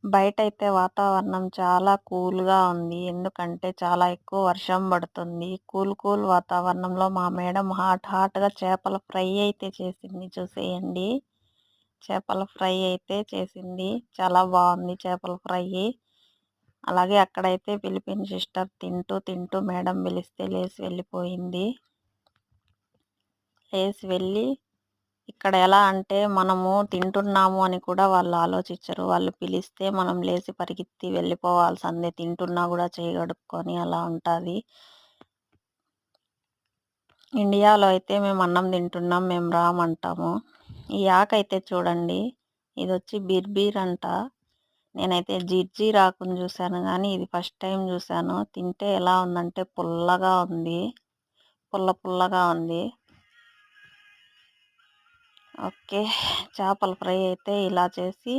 బయటైతే వాతావరణం చాలా కూల్‌గా ఉంది. ఎందుకంటే చాలా ఎక్కువ వర్షం పడుతుంది. కూల్ వాతావరణంలో మా మేడం హాట్‌గా చేపల ఫ్రై అయితే చేసింది చూసేయండి. చేపల ఫ్రై అయితే చేసింది. చాలా బావుంది చేపల ఫ్రై. అలాగే అక్కడైతే ఫిలిపిన్ సిస్టర్ తింటూ మేడం పిలిస్తే లేసి వెళ్ళిపోయింది. లేసి వెళ్ళి ఇక్కడ ఎలా అంటే మనము తింటున్నాము అని కూడా వాళ్ళు ఆలోచించరు. వాళ్ళు పిలిస్తే మనం లేసి పరిగెత్తి వెళ్ళిపోవాల్సిందే. తింటున్నా కూడా చేయి కడుక్కొని అలా ఉంటాది. ఇండియాలో అయితే మేము అన్నం తింటున్నాం, మేము రామంటాము. ఈ ఆకైతే చూడండి, ఇదొచ్చి బిర్బీర్ అంట. నేనైతే జిర్జీర్ ఆకుని చూశాను గానీ, ఇది ఫస్ట్ టైం చూశాను. తింటే ఎలా ఉందంటే పుల్లగా ఉంది. పుల్లగా ఉంది. ఓకే. చేపల ఫ్రై అయితే ఇలా చేసి